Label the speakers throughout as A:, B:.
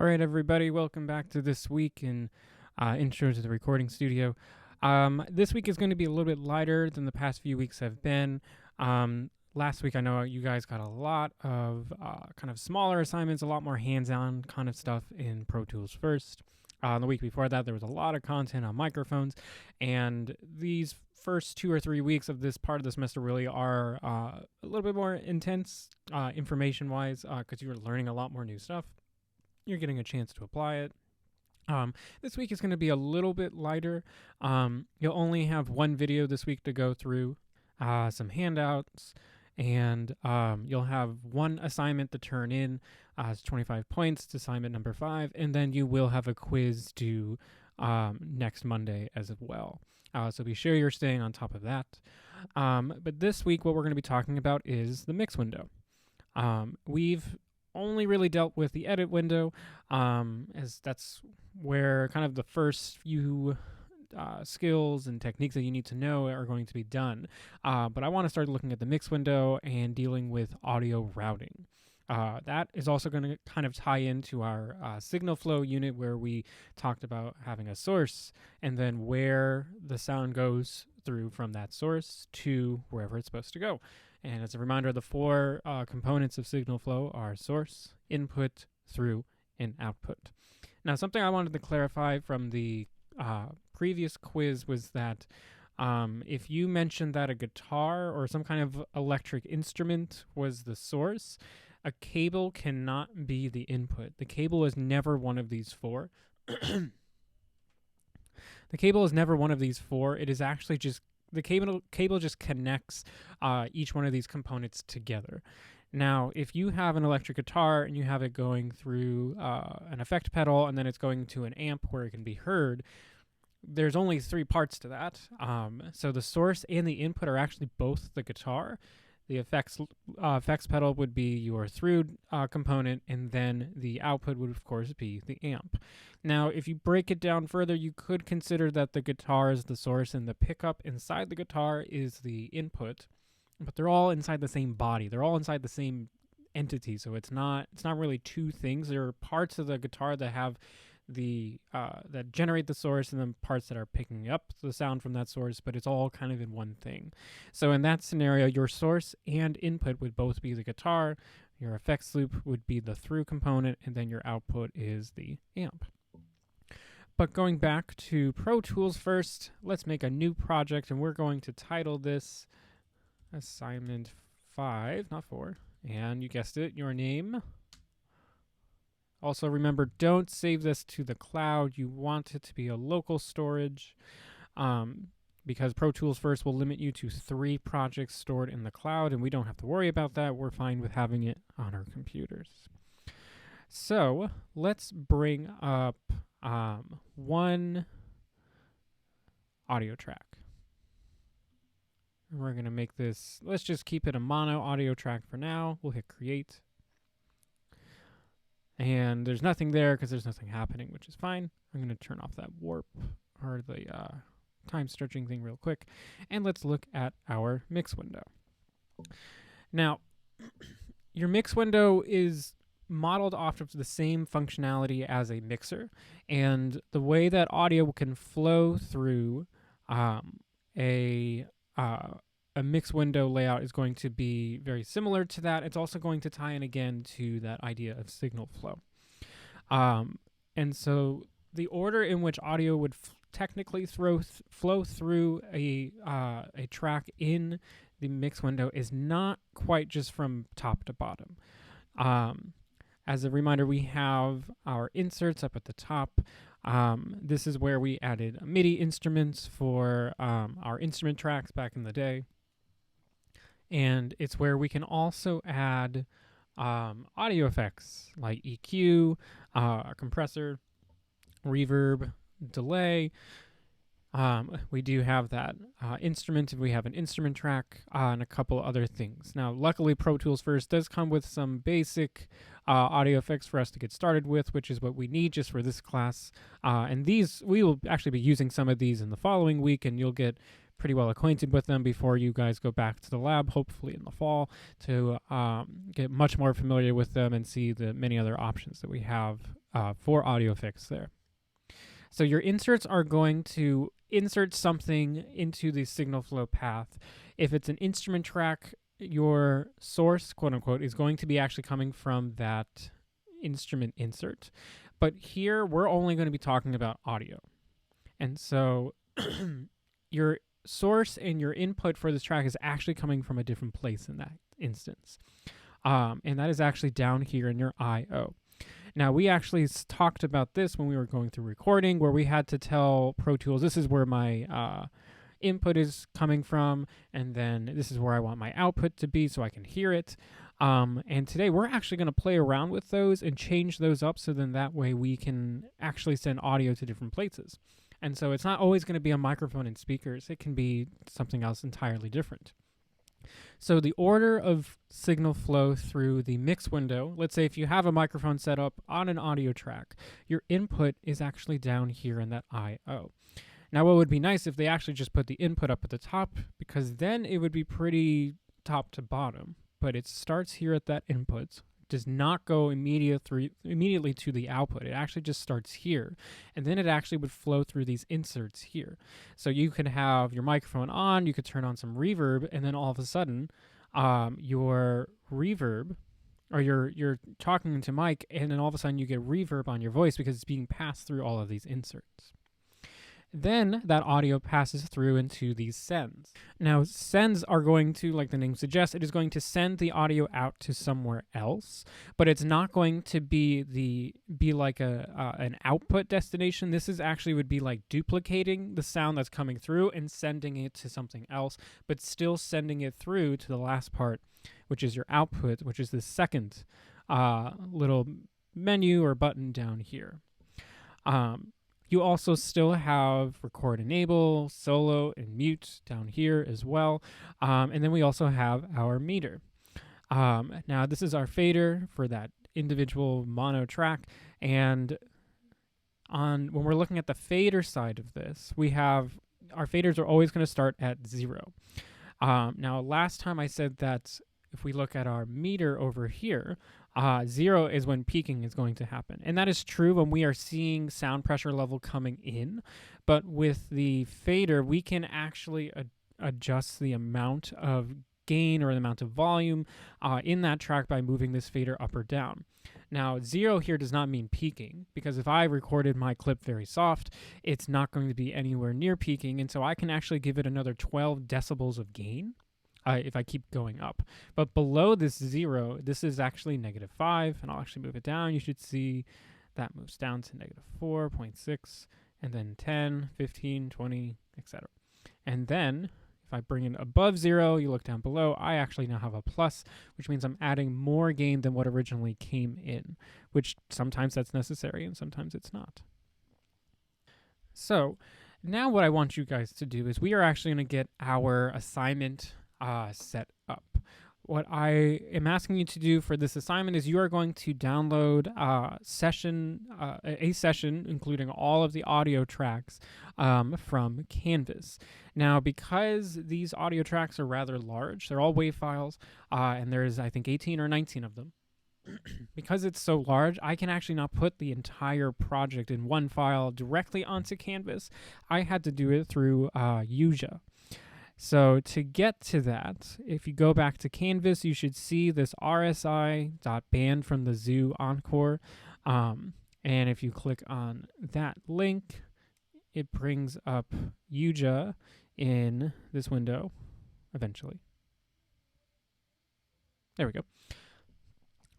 A: All right, everybody, welcome back to this week in Intro to the Recording Studio. This week is going to be a little bit lighter than the past few weeks have been. Last week, I know you guys got a lot of kind of smaller assignments, a lot more hands-on kind of stuff in Pro Tools First. The week before that, there was a lot of content on microphones, and these first 2 or 3 weeks of this part of the semester really are a little bit more intense information-wise because you're learning a lot more new stuff. You're getting a chance to apply it. This week is going to be a little bit lighter. You'll only have one video this week to go through, some handouts, and you'll have one assignment to turn in. It's 25 points, it's assignment number 5, and then you will have a quiz due next Monday as well. So be sure you're staying on top of that. But this week, what we're going to be talking about is the mix window. We've only really dealt with the edit window, as that's where kind of the first few skills and techniques that you need to know are going to be done. But I want to start looking at the mix window and dealing with audio routing. That is also going to kind of tie into our signal flow unit, where we talked about having a source and then where the sound goes through from that source to wherever it's supposed to go. And as a reminder, the 4 components of signal flow are source, input, through, and output. Now, something I wanted to clarify from the previous quiz was that if you mentioned that a guitar or some kind of electric instrument was the source, a cable cannot be the input. The cable is never one of these 4. The cable is never one of these 4. It is actually just the cable just connects each one of these components together. Now, if you have an electric guitar and you have it going through an effect pedal and then it's going to an amp where it can be heard, there's only 3 parts to that. So the source and the input are actually both the guitar. The effects pedal would be your through component, and then the output would, of course, be the amp. Now, if you break it down further, you could consider that the guitar is the source and the pickup inside the guitar is the input, but they're all inside the same body. They're all inside the same entity, so it's not really 2 things. There are parts of the guitar that have that generate the source, and then parts that are picking up the sound from that source, but it's all kind of in one thing. So in that scenario, your source and input would both be the guitar, your effects loop would be the through component, and then your output is the amp. But going back to Pro Tools First, let's make a new project, and we're going to title this assignment 5, not 4, and you guessed it, your name. Also, remember, don't save this to the cloud. You want it to be a local storage, because Pro Tools First will limit you to 3 projects stored in the cloud, and we don't have to worry about that. We're fine with having it on our computers. So let's bring up one audio track. And we're going to make this, let's just keep it a mono audio track for now. We'll hit create. And there's nothing there because there's nothing happening, which is fine. I'm going to turn off that warp or the time stretching thing real quick. And let's look at our mix window. Now, your mix window is modeled off of the same functionality as a mixer. And the way that audio can flow through a mix window layout is going to be very similar to that. It's also going to tie in again to that idea of signal flow. And so the order in which audio would technically flow through a track in the mix window is not quite just from top to bottom. As a reminder, we have our inserts up at the top. This is where we added MIDI instruments for our instrument tracks back in the day. And it's where we can also add audio effects like EQ, a compressor, reverb, delay. We do have that instrument if we have an instrument track, and a couple other things. Now, luckily, Pro Tools First does come with some basic audio effects for us to get started with, which is what we need just for this class. And these, we will actually be using some of these in the following week, and you'll get pretty well acquainted with them before you guys go back to the lab, hopefully in the fall, to get much more familiar with them and see the many other options that we have for AudioFix there. So your inserts are going to insert something into the signal flow path. If it's an instrument track, your source, quote unquote, is going to be actually coming from that instrument insert. But here we're only going to be talking about audio. And so your source and your input for this track is actually coming from a different place in that instance. And that is actually down here in your I/O. Now, we actually talked about this when we were going through recording, where we had to tell Pro Tools, this is where my input is coming from, and then this is where I want my output to be so I can hear it. And today we're actually going to play around with those and change those up so then that way we can actually send audio to different places. And so it's not always going to be a microphone and speakers. It can be something else entirely different. So the order of signal flow through the mix window, let's say if you have a microphone set up on an audio track, your input is actually down here in that I/O. Now, what would be nice if they actually just put the input up at the top, because then it would be pretty top to bottom. But it starts here at that input, does not go immediately to the output. It actually just starts here, and then it actually would flow through these inserts here. So you could have your microphone on, you could turn on some reverb, and then all of a sudden your reverb, or you're talking into mic, and then all of a sudden you get reverb on your voice because it's being passed through all of these inserts. Then that audio passes through into these sends. Now, sends are going to, like the name suggests, it is going to send the audio out to somewhere else, but it's not going to be like an output destination. This is actually would be like duplicating the sound that's coming through and sending it to something else, but still sending it through to the last part, which is your output, which is the second little menu or button down here. You also still have record enable, solo, and mute down here as well. And then we also have our meter. Now, this is our fader for that individual mono track. And when we're looking at the fader side of this, we have our faders are always going to start at 0. Now, last time I said that if we look at our meter over here, 0 is when peaking is going to happen. And that is true when we are seeing sound pressure level coming in. But with the fader, we can actually adjust the amount of gain or the amount of volume in that track by moving this fader up or down. Now, 0 here does not mean peaking, because if I recorded my clip very soft, it's not going to be anywhere near peaking. And so I can actually give it another 12 decibels of gain. If I keep going up. But below this 0, this is actually -5, and I'll actually move it down. You should see that moves down to -4.6, and then 10, 15, 20, etc. And then, if I bring it above 0, you look down below, I actually now have a plus, which means I'm adding more gain than what originally came in, which sometimes that's necessary, and sometimes it's not. So, now what I want you guys to do is we are actually going to get our assignment set up. What I am asking you to do for this assignment is you are going to download a session including all of the audio tracks from Canvas. Now, because these audio tracks are rather large, they're all WAV files, and there's, I think, 18 or 19 of them. Because it's so large, I can actually not put the entire project in one file directly onto Canvas. I had to do it through Yuja. So to get to that, if you go back to Canvas, you should see this RSI.band from the Zoo Encore. And if you click on that link, it brings up Yuja in this window eventually. There we go.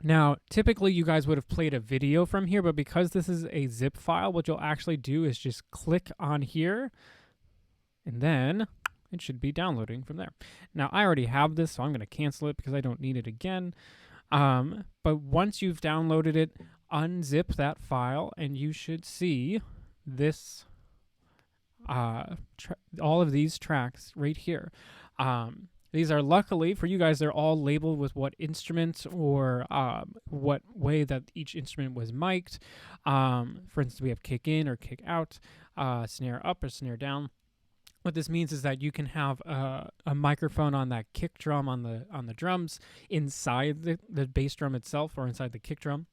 A: Now, typically you guys would have played a video from here, but because this is a zip file, what you'll actually do is just click on here, and then it should be downloading from there. Now, I already have this, so I'm going to cancel it because I don't need it again. But once you've downloaded it, unzip that file, and you should see this, all of these tracks right here. These are, luckily for you guys, they're all labeled with what instrument or what way that each instrument was mic'd. For instance, we have kick in or kick out, snare up or snare down. What this means is that you can have a microphone on that kick drum on the drums inside the bass drum itself or inside the kick drum.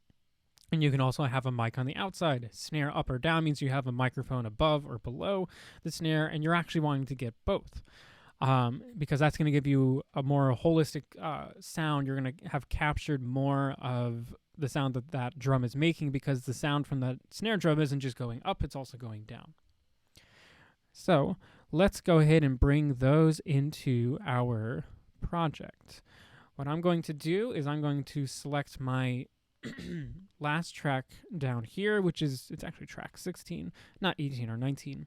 A: And you can also have a mic on the outside. Snare up or down means you have a microphone above or below the snare, and you're actually wanting to get both. Because that's going to give you a more holistic sound. You're going to have captured more of the sound that that drum is making, because the sound from that snare drum isn't just going up, it's also going down. So let's go ahead and bring those into our project. What I'm going to do is I'm going to select my last track down here, which is, it's actually track 16, not 18 or 19.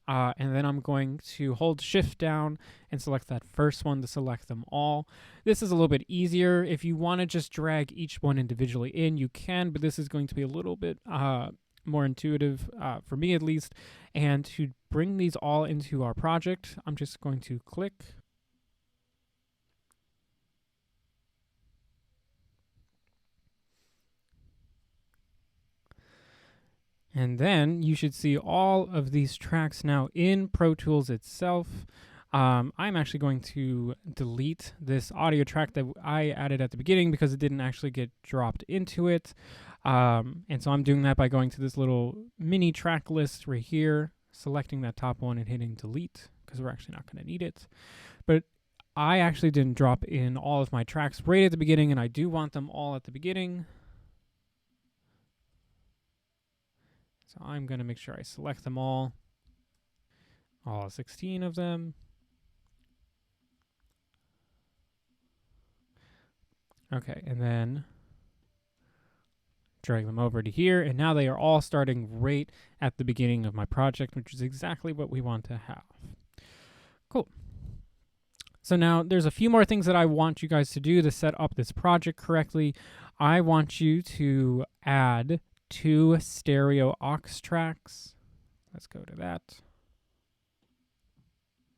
A: And then I'm going to hold shift down and select that first one to select them all. This is a little bit easier. If you want to just drag each one individually in, you can, but this is going to be a little bit more intuitive, for me at least. And to bring these all into our project, I'm just going to click. And then you should see all of these tracks now in Pro Tools itself. I'm actually going to delete this audio track that I added at the beginning because it didn't actually get dropped into it. And so I'm doing that by going to this little mini track list right here, selecting that top one and hitting delete, because we're actually not going to need it. But I actually didn't drop in all of my tracks right at the beginning, and I do want them all at the beginning. So I'm going to make sure I select them all 16 of them. Okay, and then drag them over to here, and now they are all starting right at the beginning of my project, which is exactly what we want to have. Cool. So now there's a few more things that I want you guys to do to set up this project correctly. I want you to add 2 stereo aux tracks. Let's go to that.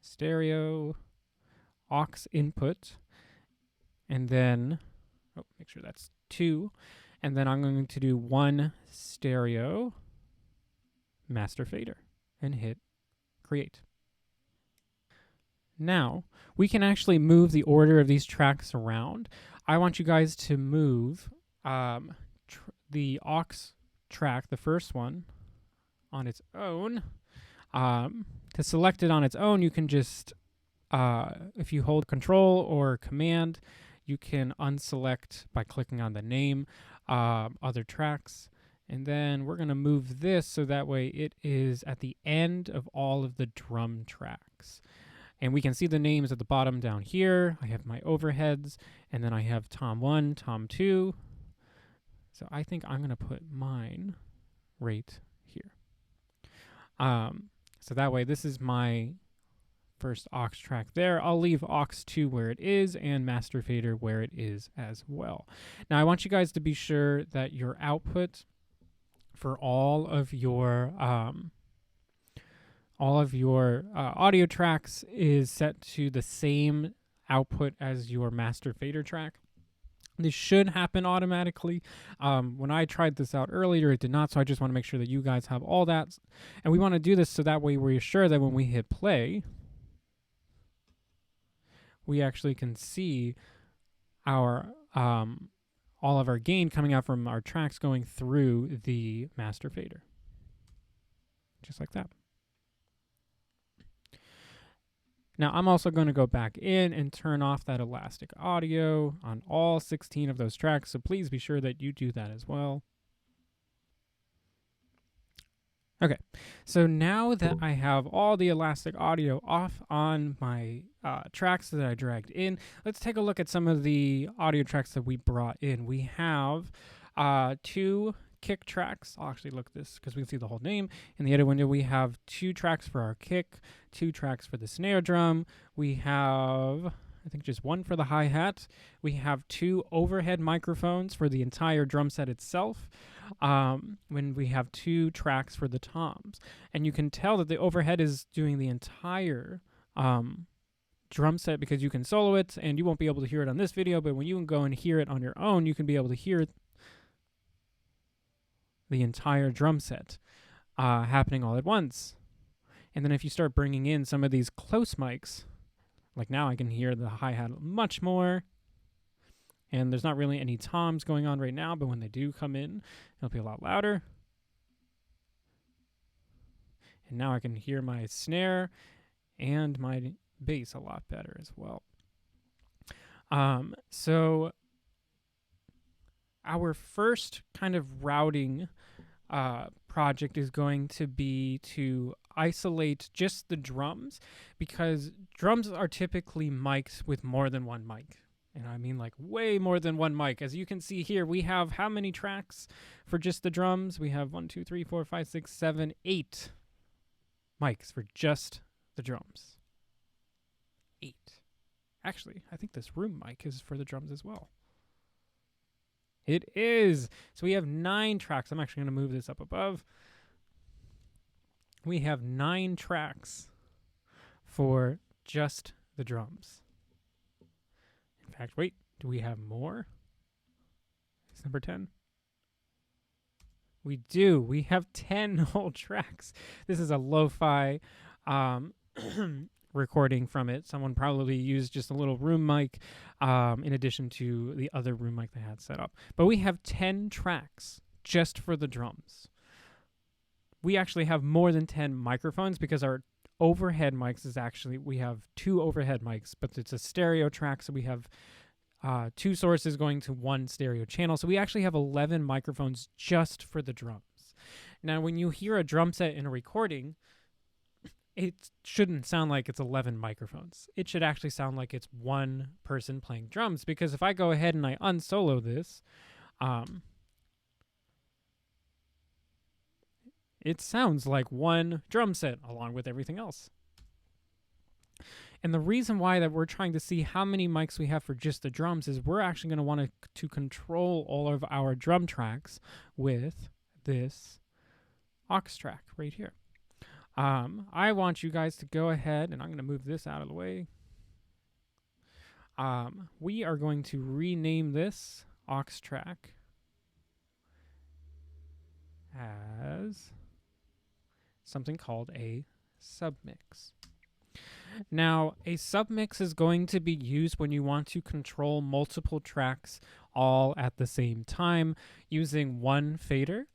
A: Stereo aux input. And then, make sure that's 2. And then I'm going to do 1 stereo master fader and hit create. Now, we can actually move the order of these tracks around. I want you guys to move the aux track, the first one, on its own. To select it on its own, you can just, if you hold Control or Command, you can unselect by clicking on the name, other tracks. And then we're going to move this so that way it is at the end of all of the drum tracks. And we can see the names at the bottom down here. I have my overheads, and then I have Tom 1, Tom 2. So I think I'm going to put mine right here. So that way, this is my first aux track there. I'll leave aux 2 where it is and master fader where it is as well. Now, I want you guys to be sure that your output for all of your audio tracks is set to the same output as your master fader track. This should happen automatically. When I tried this out earlier, it did not, so I just want to make sure that you guys have all that. And we want to do this so that way we're sure that when we hit play, we actually can see our all of our gain coming out from our tracks going through the master fader. Just like that. Now, I'm also going to go back in and turn off that elastic audio on all 16 of those tracks, so please be sure that you do that as well. Okay, so now that I have all the elastic audio off on my tracks that I dragged in, let's take a look at some of the audio tracks that we brought in. We have 2 kick tracks. I'll actually look at this because we can see the whole name. In the edit window, we have 2 tracks for our kick, 2 tracks for the snare drum. We have, I think, just 1 for the hi-hat. We have 2 overhead microphones for the entire drum set itself. When we have 2 tracks for the toms. And you can tell that the overhead is doing the entire drum set because you can solo it, and you won't be able to hear it on this video, but when you can go and hear it on your own, you can be able to hear the entire drum set happening all at once. And then if you start bringing in some of these close mics, like now I can hear the hi-hat much more, And there's not really any toms going on right now, but when they do come in, it'll be a lot louder. And now I can hear my snare and my bass a lot better as well. So our first kind of routing project is going to be to isolate just the drums, because drums are typically mic'd with more than one mic. And I mean like way more than one mic. As you can see here, we have how many tracks for just the drums? We have 1, 2, 3, 4, 5, 6, 7, 8 mics for just the drums. 8. Actually, I think this room mic is for the drums as well. It is. So we have 9 tracks. I'm actually going to move this up above. We have 9 tracks for just the drums. In fact, wait, do we have more? Is number 10? We do. We have 10 whole tracks. This is a lo-fi recording from it. Someone probably used just a little room mic in addition to the other room mic they had set up. But we have 10 tracks just for the drums. We actually have more than 10 microphones because our overhead mics is actually, we have 2 overhead mics, but it's a stereo track, so we have 2 sources going to 1 stereo channel. So we actually have 11 microphones just for the drums. Now, when you hear a drum set in a recording, it shouldn't sound like it's 11 microphones. It should actually sound like it's one person playing drums, because if I go ahead and I unsolo this, it sounds like one drum set along with everything else. And the reason why that we're trying to see how many mics we have for just the drums is we're actually going to want to control all of our drum tracks with this aux track right here. I want you guys to go ahead, and I'm going to move this out of the way. We are going to rename this aux track as something called a submix. Now, a submix is going to be used when you want to control multiple tracks all at the same time using one fader.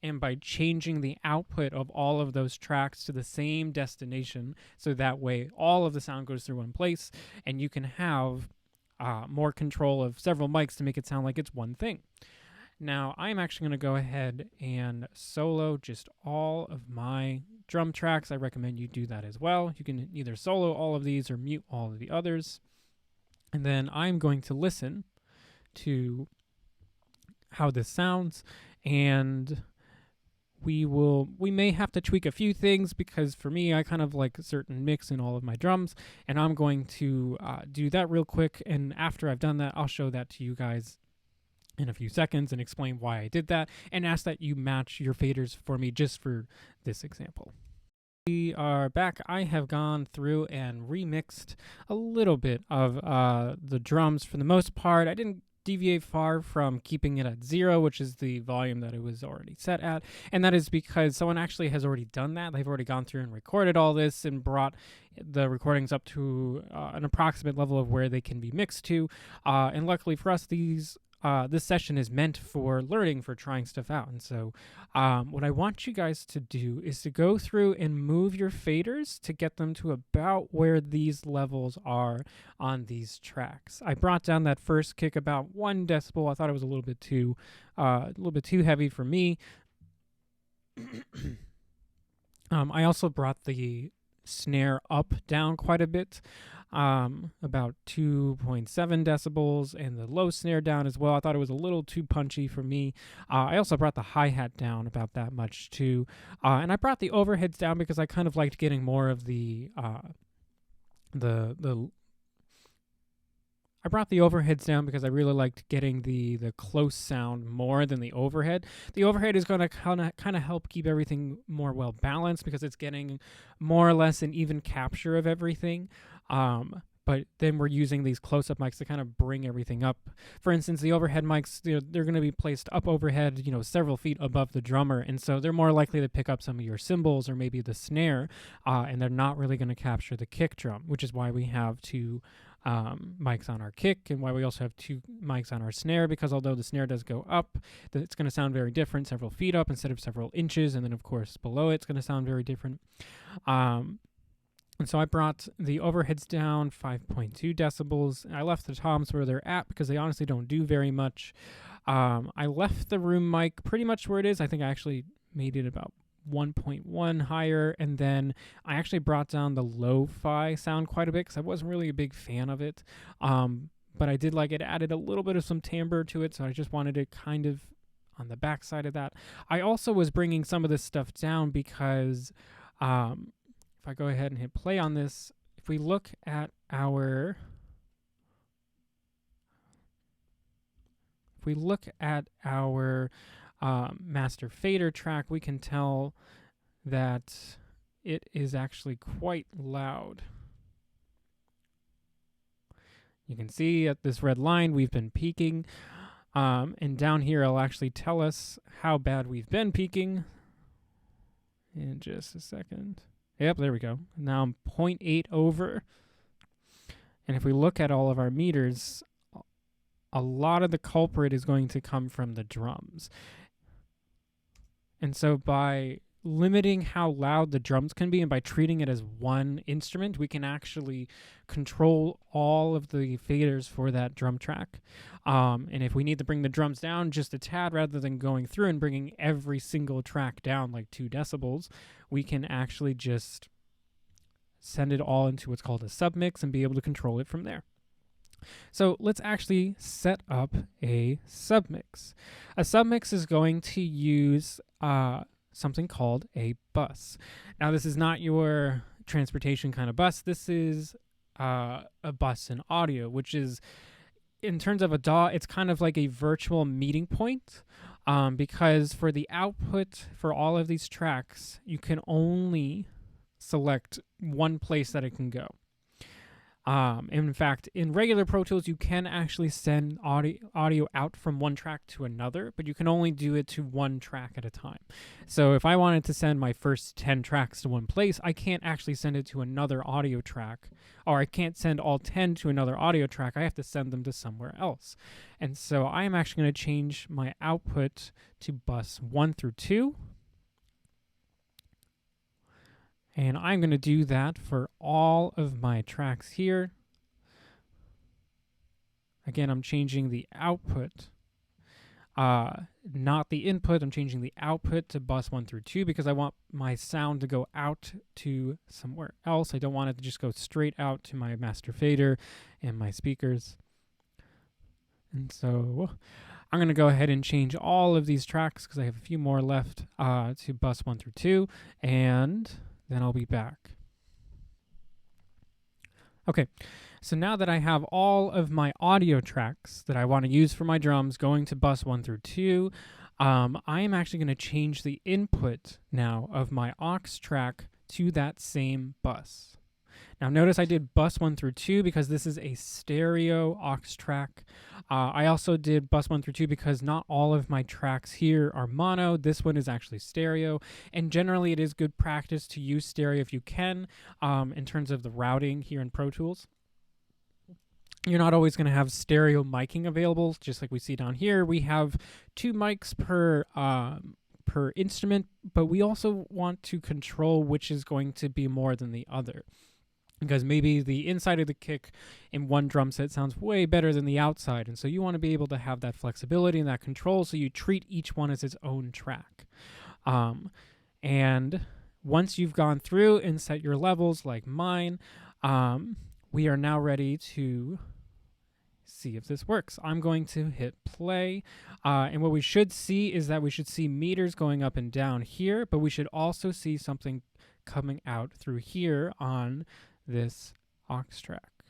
A: And by changing the output of all of those tracks to the same destination, so that way all of the sound goes through one place, and you can have more control of several mics to make it sound like it's one thing. Now, I'm actually going to go ahead and solo just all of my drum tracks. I recommend you do that as well. You can either solo all of these or mute all of the others. And then I'm going to listen to how this sounds, and we may have to tweak a few things, because for me, I kind of like a certain mix in all of my drums, and I'm going to do that real quick. And after I've done that, I'll show that to you guys in a few seconds and explain why I did that, and ask that you match your faders for me just for this example. We are back. I have gone through and remixed a little bit of the drums. For the most part, I didn't deviate far from keeping it at 0, which is the volume that it was already set at. And that is because someone actually has already done that. They've already gone through and recorded all this and brought the recordings up to an approximate level of where they can be mixed to. And luckily for us, this session is meant for learning, for trying stuff out. And so what I want you guys to do is to go through and move your faders to get them to about where these levels are on these tracks. I brought down that first kick about 1 decibel. I thought it was a little bit too heavy for me. I also brought the snare down quite a bit. About 2.7 decibels, and the low snare down as well. I thought it was a little too punchy for me. I also brought the hi-hat down about that much too. And I brought the overheads down because I kind of liked getting more of I brought the overheads down because I really liked getting the close sound more than the overhead. The overhead is going to kind of help keep everything more well balanced, because it's getting more or less an even capture of everything. But then we're using these close-up mics to kind of bring everything up. For instance, the overhead mics, they're going to be placed up overhead, several feet above the drummer, and so they're more likely to pick up some of your cymbals or maybe the snare, and they're not really going to capture the kick drum, which is why we have to mics on our kick, and why we also have 2 mics on our snare, because although the snare does go up, it's going to sound very different several feet up instead of several inches, and then of course below it's going to sound very different. And so I brought the overheads down 5.2 decibels. I left the toms where they're at because they honestly don't do very much. I left the room mic pretty much where it is. I think I actually made it about 1.1 higher, and then I actually brought down the lo-fi sound quite a bit because I wasn't really a big fan of it. But I did like it added a little bit of some timbre to it, so I just wanted to kind of on the back side of that. I also was bringing some of this stuff down because if I go ahead and hit play on this, if we look at our master fader track, we can tell that it is actually quite loud. You can see at this red line we've been peaking, and down here it'll actually tell us how bad we've been peaking in just a second. Yep, there we go. Now I'm 0.8 over. And if we look at all of our meters, a lot of the culprit is going to come from the drums. And so by limiting how loud the drums can be and by treating it as one instrument, we can actually control all of the faders for that drum track. And if we need to bring the drums down just a tad rather than going through and bringing every single track down like 2 decibels, we can actually just send it all into what's called a submix and be able to control it from there. So let's actually set up a submix. A submix is going to use something called a bus. Now, this is not your transportation kind of bus. This is a bus in audio, which is, in terms of a DAW, it's kind of like a virtual meeting point, because for the output for all of these tracks, you can only select one place that it can go. In fact, in regular Pro Tools, you can actually send audio out from one track to another, but you can only do it to one track at a time. So if I wanted to send my first 10 tracks to one place, I can't actually send it to another audio track, or I can't send all 10 to another audio track. I have to send them to somewhere else. And so I am actually going to change my output to bus 1 through 2. And I'm going to do that for all of my tracks here. Again, I'm changing the output, not the input. I'm changing the output to bus 1 through 2 because I want my sound to go out to somewhere else. I don't want it to just go straight out to my master fader and my speakers. And so I'm going to go ahead and change all of these tracks because I have a few more left to bus 1 through 2. And then I'll be back. Okay, so now that I have all of my audio tracks that I want to use for my drums going to bus 1 through 2, I am actually going to change the input now of my aux track to that same bus. Now notice I did bus 1 through 2 because this is a stereo aux track. I also did bus 1 through 2 because not all of my tracks here are mono. This one is actually stereo. And generally it is good practice to use stereo if you can, in terms of the routing here in Pro Tools. You're not always going to have stereo miking available, just like we see down here. We have 2 mics per instrument, but we also want to control which is going to be more than the other. Because maybe the inside of the kick in one drum set sounds way better than the outside. And so you want to be able to have that flexibility and that control, so you treat each one as its own track. And once you've gone through and set your levels like mine, we are now ready to see if this works. I'm going to hit play. And what we should see is that we should see meters going up and down here, but we should also see something coming out through here on this aux track.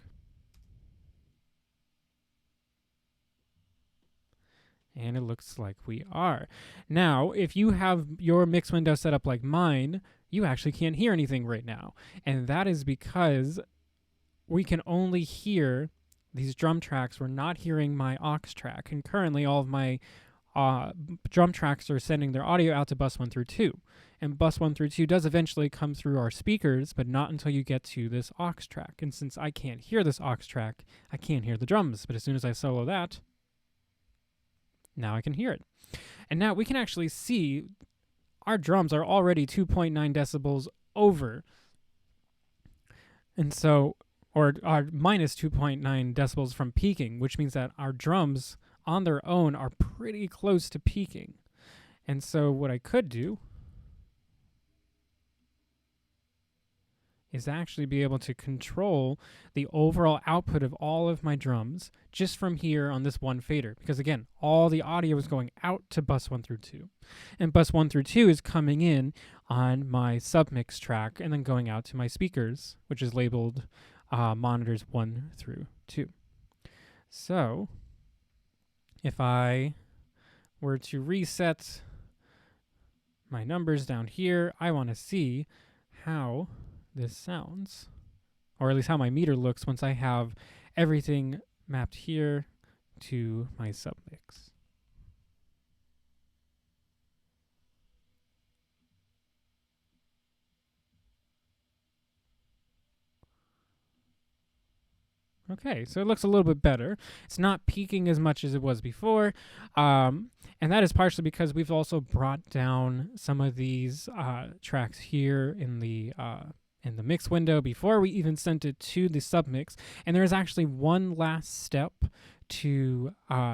A: And it looks like we are. Now, if you have your mix window set up like mine, you actually can't hear anything right now. And that is because we can only hear these drum tracks. We're not hearing my aux track. And currently all of my drum tracks are sending their audio out to bus 1 through 2. And bus 1 through 2 does eventually come through our speakers, but not until you get to this aux track. And since I can't hear this aux track, I can't hear the drums. But as soon as I solo that, now I can hear it. And now we can actually see our drums are already 2.9 decibels over. And so, or are minus 2.9 decibels from peaking, which means that our drums on their own are pretty close to peaking. And so what I could do is actually be able to control the overall output of all of my drums just from here on this one fader. Because again, all the audio is going out to bus 1 through 2. And bus 1 through 2 is coming in on my submix track and then going out to my speakers, which is labeled monitors 1 through 2. So if I were to reset my numbers down here, I want to see how this sounds, or at least how my meter looks once I have everything mapped here to my submix. Okay, so it looks a little bit better. It's not peaking as much as it was before, and that is partially because we've also brought down some of these tracks here in the mix window before we even sent it to the submix. And there is actually one last step to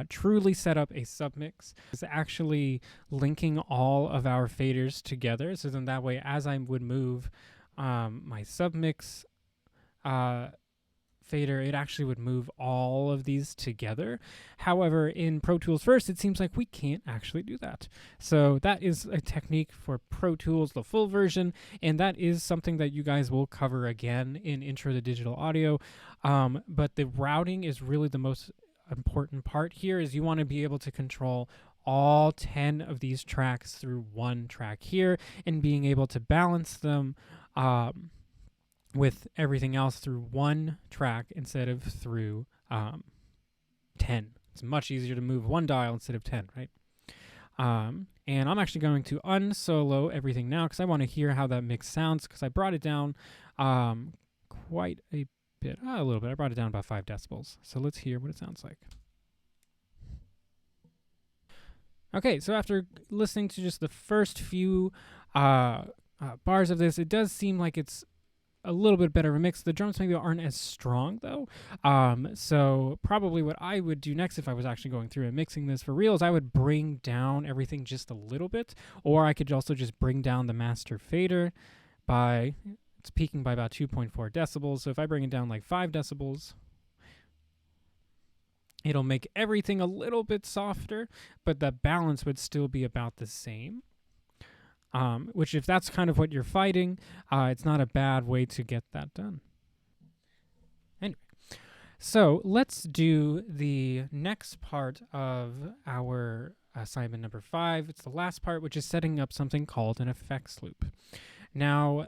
A: truly set up a submix. It's actually linking all of our faders together. So then that way, as I would move my submix fader, it actually would move all of these together. However, in Pro Tools First, it seems like we can't actually do that. So that is a technique for Pro Tools, the full version, and that is something that you guys will cover again in Intro to Digital Audio. But the routing is really the most important part here, is you want to be able to control all 10 of these tracks through one track here and being able to balance them with everything else through one track instead of through 10. It's much easier to move one dial instead of 10, right? And I'm actually going to unsolo everything now because I want to hear how that mix sounds, because I brought it down quite a bit, a little bit. I brought it down about 5 decibels. So let's hear what it sounds like. Okay, so after listening to just the first few bars of this, it does seem like it's a little bit better of a mix. The drums maybe aren't as strong though. So probably what I would do next if I was actually going through and mixing this for real is I would bring down everything just a little bit, or I could also just bring down the master fader by, it's peaking by about 2.4 decibels. So if I bring it down like 5 decibels, it'll make everything a little bit softer, but the balance would still be about the same. Which, if that's kind of what you're fighting, it's not a bad way to get that done. Anyway, so let's do the next part of our assignment number 5. It's the last part, which is setting up something called an effects loop. Now,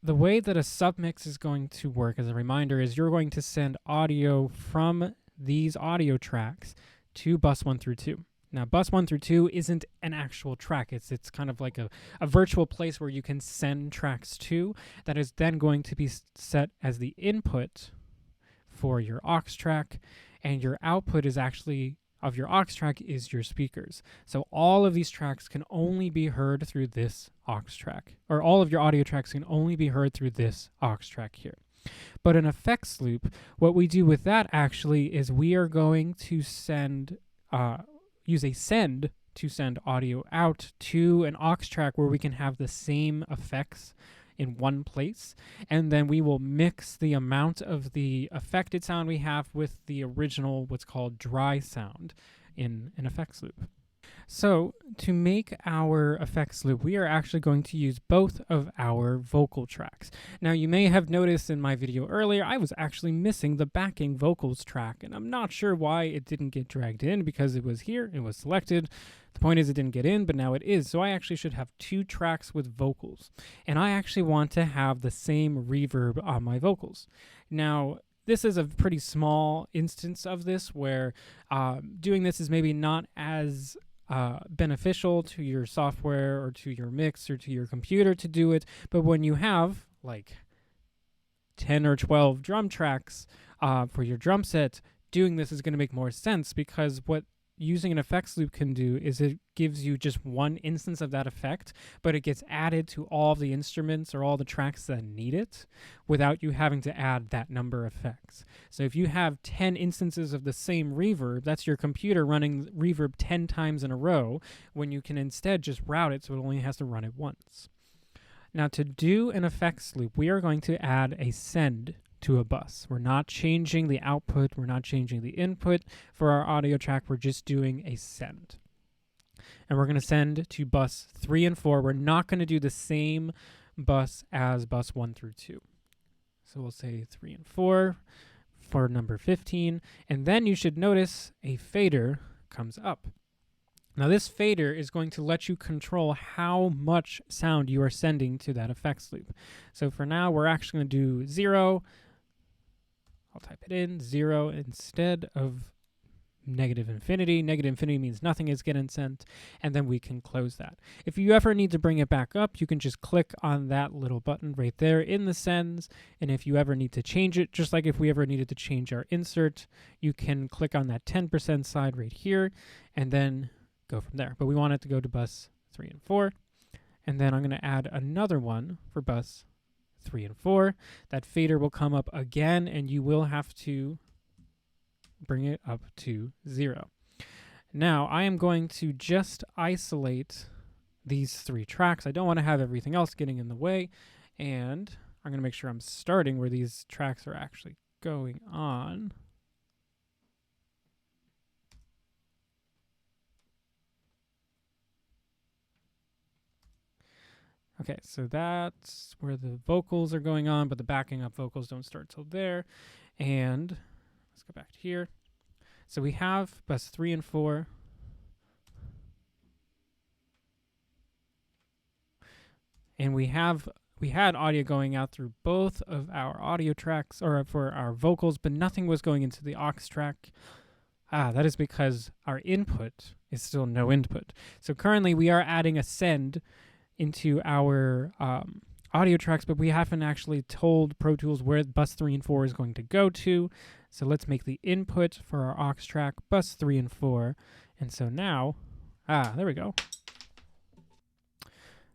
A: the way that a submix is going to work, as a reminder, is you're going to send audio from these audio tracks to bus 1 through 2. Now, bus 1 through 2 isn't an actual track. It's kind of like a virtual place where you can send tracks to that is then going to be set as the input for your aux track, and your output is actually of your aux track is your speakers. So all of these tracks can only be heard through this aux track, or all of your audio tracks can only be heard through this aux track here. But an effects loop, what we do with that actually is we are going to use a send to send audio out to an aux track where we can have the same effects in one place, and then we will mix the amount of the affected sound we have with the original, what's called dry sound, in an effects loop. So to make our effects loop, we are actually going to use both of our vocal tracks. Now, you may have noticed in my video earlier, I was actually missing the backing vocals track, and I'm not sure why it didn't get dragged in, because it was here, it was selected. The point is it didn't get in, but now it is. So I actually should have 2 tracks with vocals, and I actually want to have the same reverb on my vocals. Now, this is a pretty small instance of this where doing this is maybe not as beneficial to your software or to your mix or to your computer to do it. But when you have like 10 or 12 drum tracks for your drum set, doing this is going to make more sense, because what using an effects loop can do is it gives you just one instance of that effect, but it gets added to all the instruments or all the tracks that need it without you having to add that number of effects. So if you have 10 instances of the same reverb, that's your computer running reverb 10 times in a row, when you can instead just route it so it only has to run it once. Now, to do an effects loop, we are going to add a send to a bus. We're not changing the output, we're not changing the input for our audio track, we're just doing a send. And we're going to send to bus 3 and 4. We're not going to do the same bus as bus 1 through 2. So we'll say 3 and 4 for number 15, and then you should notice a fader comes up. Now this fader is going to let you control how much sound you are sending to that effects loop. So for now, we're actually going to do 0. I'll type it in, 0 instead of negative infinity. Negative infinity means nothing is getting sent, and then we can close that. If you ever need to bring it back up, you can just click on that little button right there in the sends, and if you ever need to change it, just like if we ever needed to change our insert, you can click on that 10% side right here, and then go from there. But we want it to go to bus 3 and 4, and then I'm going to add another one for bus 3 and 4. That fader will come up again, and you will have to bring it up to 0. Now, I am going to just isolate these 3 tracks. I don't want to have everything else getting in the way, and I'm going to make sure I'm starting where these tracks are actually going on. Okay, so that's where the vocals are going on, but the backing up vocals don't start till there. And let's go back to here. So we have bus 3 and 4. And we had audio going out through both of our audio tracks, or for our vocals, but nothing was going into the aux track. That is because our input is still no input. So currently we are adding a send into our audio tracks, but we haven't actually told Pro Tools where bus 3 and 4 is going to go to. So let's make the input for our aux track bus 3 and 4. And so now, there we go.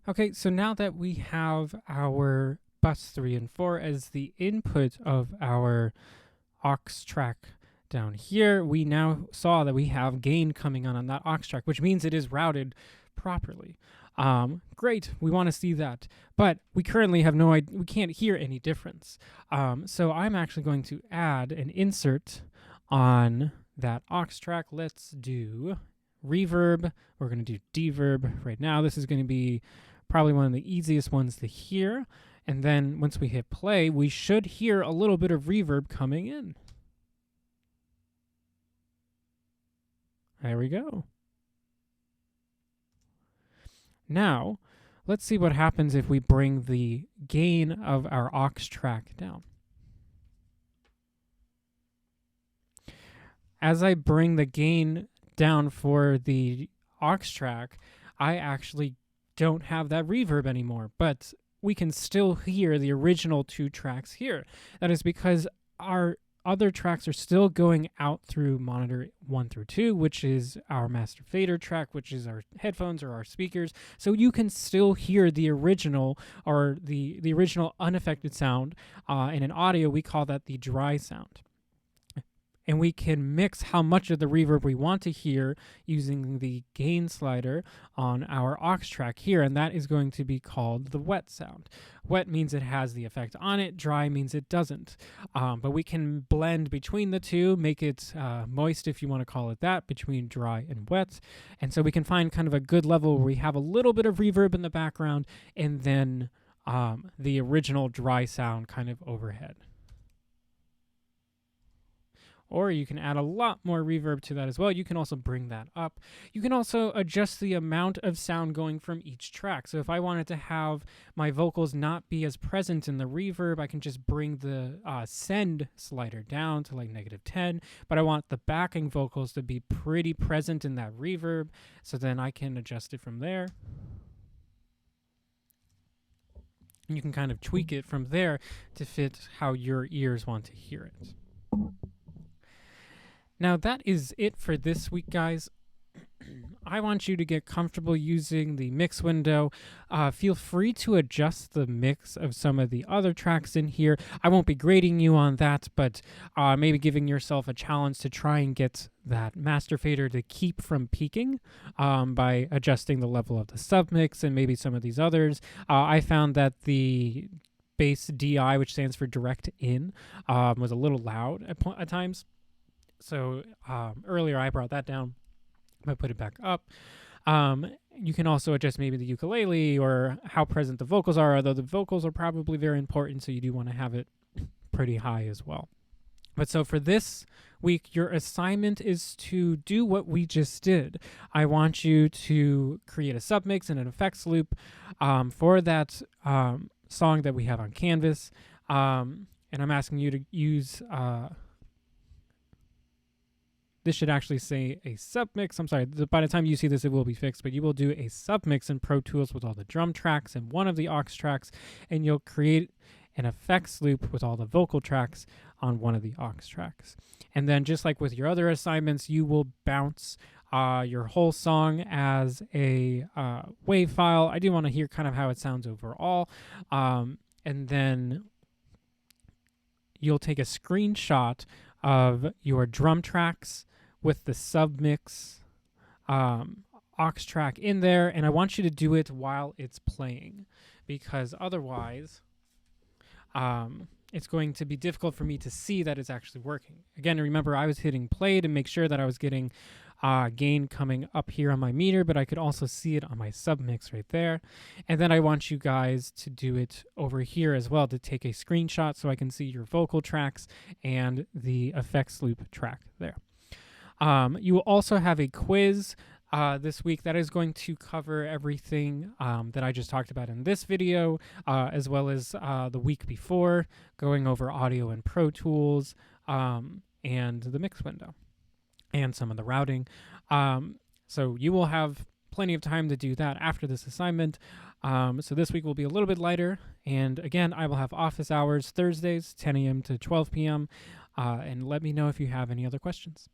A: Okay, so now that we have our bus 3 and 4 as the input of our aux track down here, we now saw that we have gain coming on that aux track, which means it is routed properly. Great, we want to see that, but we currently have no idea, we can't hear any difference. So I'm actually going to add an insert on that aux track. Let's do reverb. We're going to do deverb right now. This is going to be probably one of the easiest ones to hear. And then once we hit play, we should hear a little bit of reverb coming in. There we go. Now, let's see what happens if we bring the gain of our aux track down. As I bring the gain down for the aux track, I actually don't have that reverb anymore, but we can still hear the original 2 tracks here. That is because our other tracks are still going out through monitor 1 through 2, which is our master fader track, which is our headphones or our speakers. So you can still hear the original, or the original unaffected sound. And in audio, we call that the dry sound. And we can mix how much of the reverb we want to hear using the gain slider on our aux track here, and that is going to be called the wet sound. Wet means it has the effect on it, dry means it doesn't. But we can blend between the two, make it moist, if you want to call it that, between dry and wet. And so we can find kind of a good level where we have a little bit of reverb in the background, and then the original dry sound kind of overhead. or you can add a lot more reverb to that as well. You can also bring that up. You can also adjust the amount of sound going from each track. So if I wanted to have my vocals not be as present in the reverb, I can just bring the send slider down to like -10, but I want the backing vocals to be pretty present in that reverb, so then I can adjust it from there. And you can kind of tweak it from there to fit how your ears want to hear it. Now that is it for this week, guys. I want you to get comfortable using the mix window. Feel free to adjust the mix of some of the other tracks in here. I won't be grading you on that, but maybe giving yourself a challenge to try and get that master fader to keep from peaking by adjusting the level of the submix and maybe some of these others. I found that the bass DI, which stands for direct in, was a little loud at times. So earlier I brought that down. I put it back up. You can also adjust maybe the ukulele or how present the vocals are, although the vocals are probably very important, so you do want to have it pretty high as well. But so for this week, your assignment is to do what we just did. I want you to create a submix and an effects loop for that song that we have on Canvas. And I'm asking you to use... this should actually say a submix. I'm sorry, by the time you see this, it will be fixed, but you will do a submix in Pro Tools with all the drum tracks and one of the aux tracks, and you'll create an effects loop with all the vocal tracks on one of the aux tracks. And then just like with your other assignments, you will bounce your whole song as a WAV file. I do want to hear kind of how it sounds overall. And then you'll take a screenshot of your drum tracks with the submix aux track in there, and I want you to do it while it's playing, because otherwise it's going to be difficult for me to see that it's actually working. Again, remember, I was hitting play to make sure that I was getting gain coming up here on my meter, but I could also see it on my submix right there. And then I want you guys to do it over here as well, to take a screenshot so I can see your vocal tracks and the effects loop track there. You will also have a quiz this week that is going to cover everything that I just talked about in this video, as well as the week before, going over audio and Pro Tools and the mix window and some of the routing. So you will have plenty of time to do that after this assignment. So this week will be a little bit lighter. And again, I will have office hours Thursdays, 10 a.m. to 12 p.m. And let me know if you have any other questions.